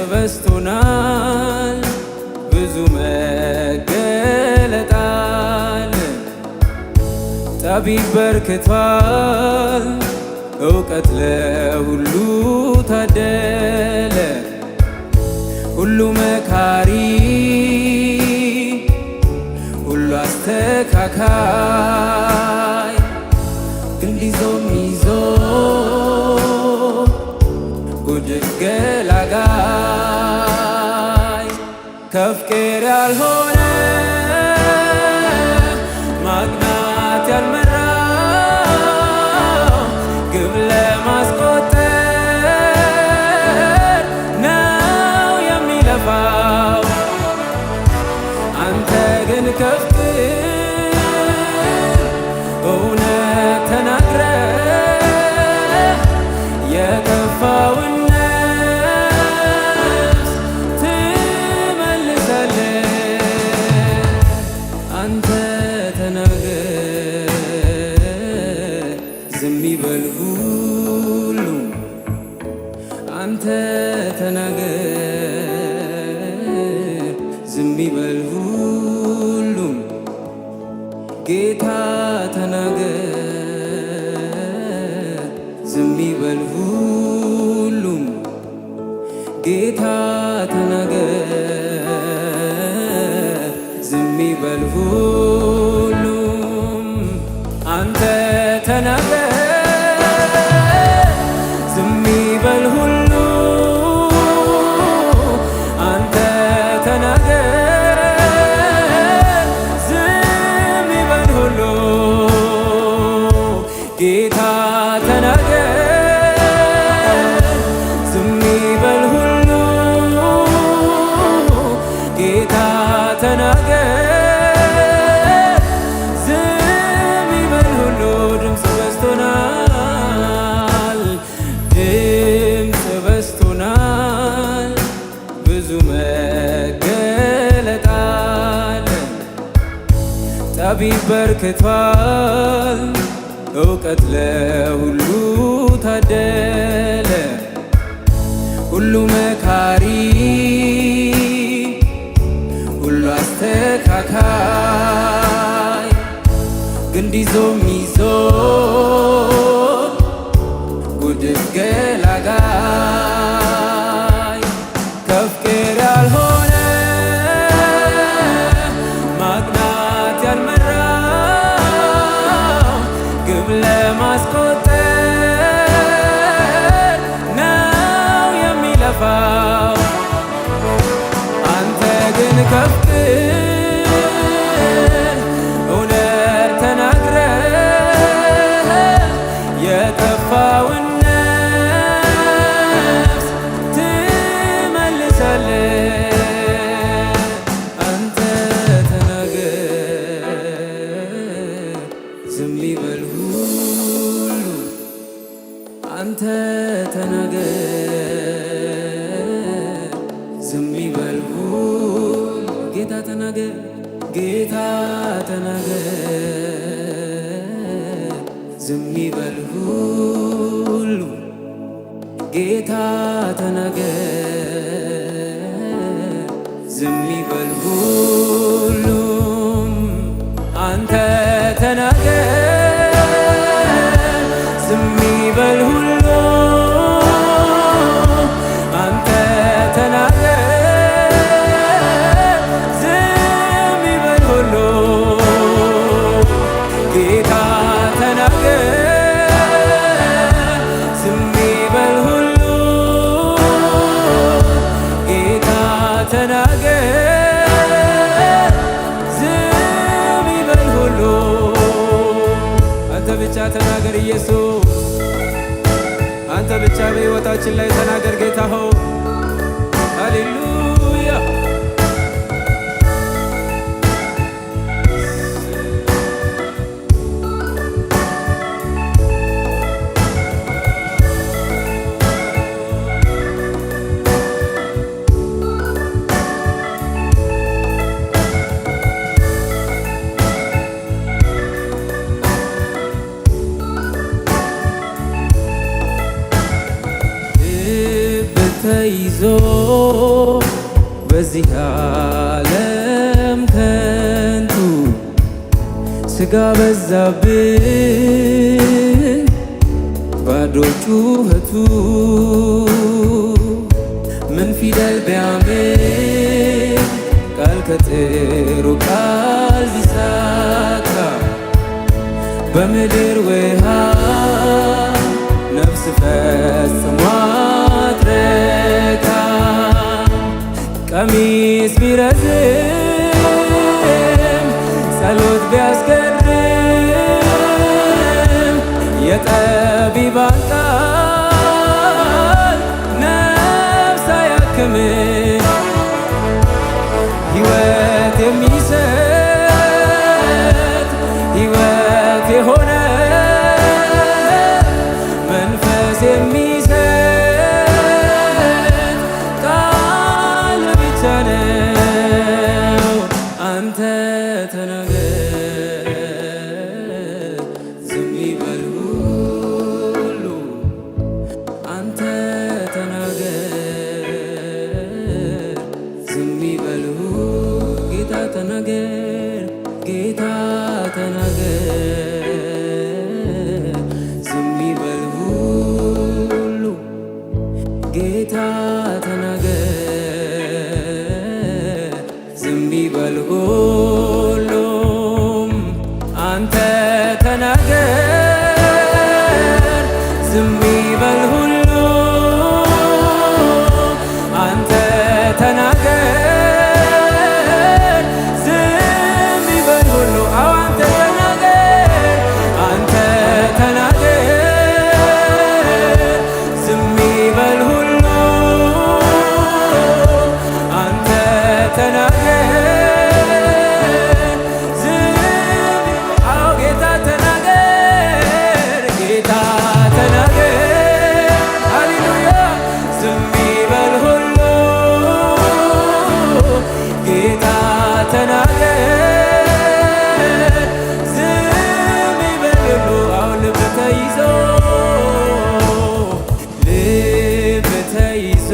በዝቶናል ብዙ መገለጣል ጠቢብ በርክቷል እውቀት ለሁሉ ታደለ ሁሉ መካሪ ሁሉ አስተካካይ ክንድ ይዞ ሚዞ ጉድፍ ገላጋይ ከፍቅር ያልሆነ ማግናት ያልመራው ግብ ለማስቆጠር ነው የሚለፋው አንተ ግን ከፍቅር እውነት ተናግረህ የጠፋውን ነፍስ ትመልሳለህ አንተ ተናገር ዝም ይበል ሁሉም አንተ ተናገር ዝም ይበል ሁሉም ጌታ ተናገር ዝም ይበል ሁሉም ጌታ ተናገር ዝም ይበል ሁሉም አንተ ተናገር ዝም ይበል ሁሉ አንተ ተናገር ዝም ይበል ሁሉ ጌታ ተናገር ዝም ይበል ሁሉ ጌታ ተናገር ዝም ይበል ሁሉ ድምፅ በዝቶናል ብዙ መገለጣል ጠቢብ በርክቷል እውቀት ለሁሉ ታደለ ሁሉ መካሪ ሁሉ አስተካካይ ክንድ ይዞ ሚዞ ጉድፍ ገላጋይ ከፍቅር ያልሆነ ማቅናት ያልመራው ግብ ለማስቆጠር ነው የሚለፋው አንተ ግን ከፍቅር እውነት ተናግረህ የጠፋውን ነፍስ ትመልሳለህ አንተ ተናገር ዝም ይበል ሁሉ አንተ ተናገር ዝም ይበል ሁሉ ጌታ ተናገር ጌታ ተናገር ዝም ይበል ሁሉ ጌታ ተናገር ዝም ይበል ሁሉም አንተ ተናገር ዝም ይበል ሁሉ አንተ ተናገር ዝም ይበል ሁሉ ጌታ ተናገር ዝም ይበል ሁሉ ጌታ ተናገር ዝም ይበል ሁሉ አንተ ብቻ ተናገር ኢየሱስ አንተ ብቻ በሕይወታችን ላይ ተናገር ጌታ ሆይ ሃሌሉያ ተይዞ በዚህ ዓለም ከንቱ ሥጋ በዛብን ባዶ ጩኸቱ ምን ፊደል ቢያምር ቃል ከጥሩ ቃል ቢሳካ በምድር ውሃ ነፍስ ፈጽሞ አትረካ። ቀሚስ ቢረዝም ጸሎት ቢያስገርም የጠቢባን ቃል ነፍስ አያክም። ሕይወት የሚሰጥ ሕይወት የሆነ መንፈስ የሚሰጥ ቃል ብቻ ነው። አንተ ተናገር ዝም ይበል ሁሉ፣ አንተ ተናገር ዝም ይበል ሁሉ። ጌታ ተናገር፣ ጌታ ተናገር ዝም ይበል ሁሉ፣ ጌታ ተናገር ዝም ይበል ሁሉም። አንተ ተናገር ዝም ይበል ሁሉ፣ አንተ ተናገር ዝም ይበል ሁሉ። አዎ አንተ ተናገር፣ አንተ ተናገር ዝም ይበል ሁሉ፣ አንተ ተናገር ዝም። አዎ ጌታ ተናገር፣ ጌታ ተናገር፣ ሃሌሉያ ዝም ይበል ሁሉ፣ ጌታ ተናገር ዝም ይበል ሁሉ። አዎ ልብ ተይዞ ልብ ተይዞ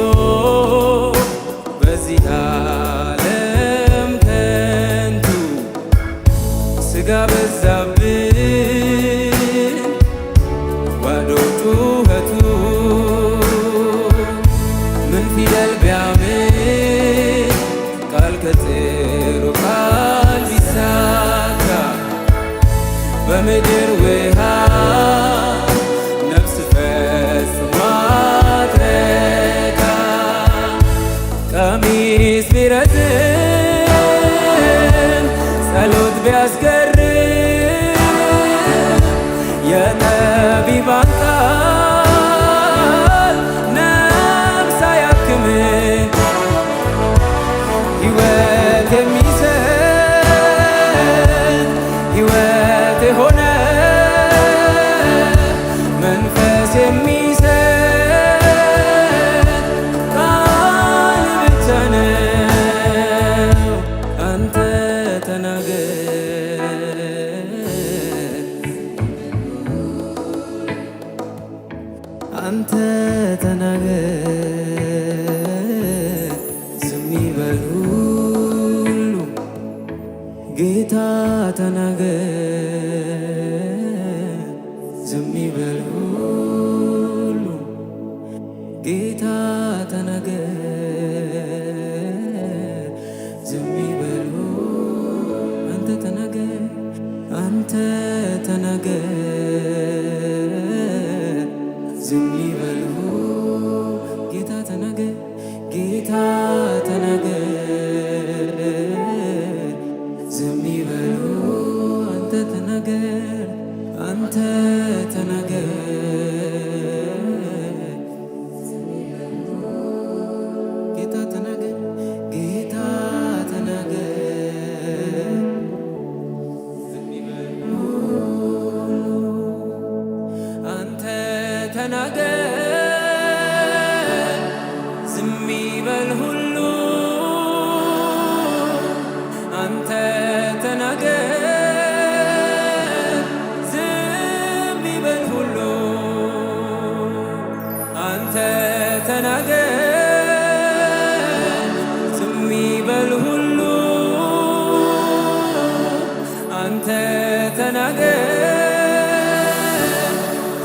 በዚህ ዓለም ከንቱ ሥጋ በዛብን ባዶ ጩኸቱ ምን ፊደል ቢያምር ቃል ከጥሩ ቃል ቢሳካ በምድር ውሃ ነፍስ ፈጽሞ አትረካ። ቀሚስ ቢረዝም ጸሎት ቢያስገርም የጠቢባን ቃል ነፍስ አያክም። ሕይወት የሚሰጥ ሕይወት የሆነ መንፈስ የሚሰጥ ቃል ብቻ ነው። አንተ ተናገር፣ አንተ ተናገር ዝም ይበል ሁሉ፣ ጌታ ተናገር ዝም ይበል ሁሉ፣ ጌታ ተናገር ዝም ይበል ሁሉ። አንተ ተናገር፣ አንተ ተናገር ዝም ይበል ሁሉ፣ ጌታ ተናገር፣ ጌታ ተናገር ዝም ይበል ሁሉ። አንተ ተናገር፣ አንተ ተናገር ጌታ ተናገር፣ ጌታ ተናገር ዝም ይበል ሁሉ። አንተ ተናገር ዝም ይበል ሁሉ፣ አንተ ተናገር ዝም ይበል ሁሉ፣ አንተ ተናገር ዝም ተናገር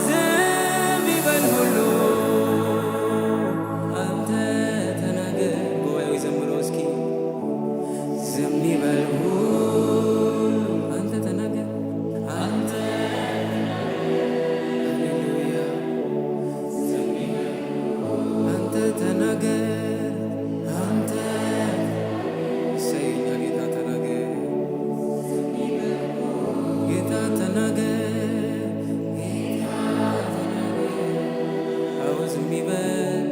ዝም ይበል ሁሉ አንተ ተናገር። ጉባኤው ዘምሮ እስኪ ዝም ይበል ሁሉ አንተ ተናገር አንተ ሃሌሉያ ዝም ይበል አንተ ተናገር አንተ ሰይኛ ጌታ ተናገር ጌታ ተናገር ጌታ ተናገር አዎ ዝም ይበል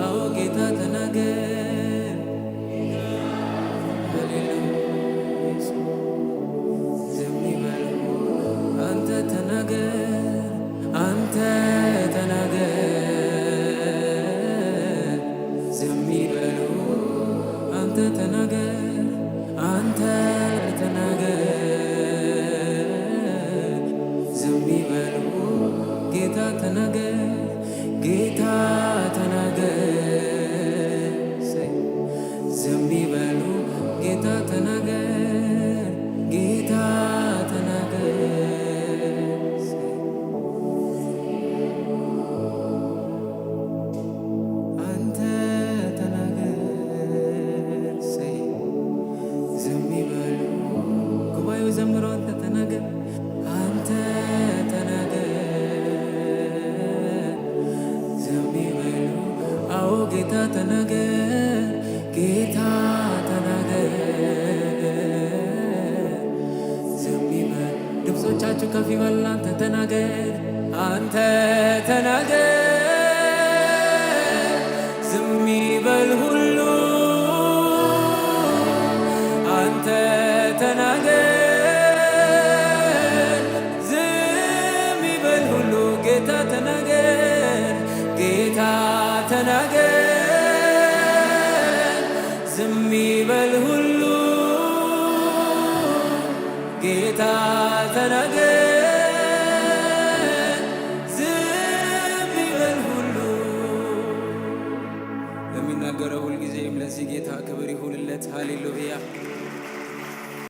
አዎ ጌታ ተናገር ሃሌሉያ ዝም ይበል አንተ ተናገር አንተ ተናገር ዝም ይበል አንተ ተናገር አንተ ተናገር ዝም ይበል ጌታ ተናገር ጌታ ተናገር ዝም ይበል ጌታ ተናገር ጌታ ተናገር አንተ ተናገር ዝም ይበል ጉባኤው ዘምሮ አንተ ተናገር አንተ ተናገር ዝም ይበል አዎ ጌታ ተናገር ጌታ ተናገር ዝም ይበል ድምፆቻችሁ ከፍ ይበል አንተ ተናገር አንተ ተናገር ዝም ይበል ሁሉ አንተ ተናገር ዝም ይበል ሁሉ ጌታ ተናገር ጌታ ተናገር ዝም ይበል ሁሉ ጌታ ተናገር ዝም ይበል ሁሉ ለሚናገረው ሁልጊዜም ለዚህ ጌታ ክብር ይሁንለት። ሃሌሉያ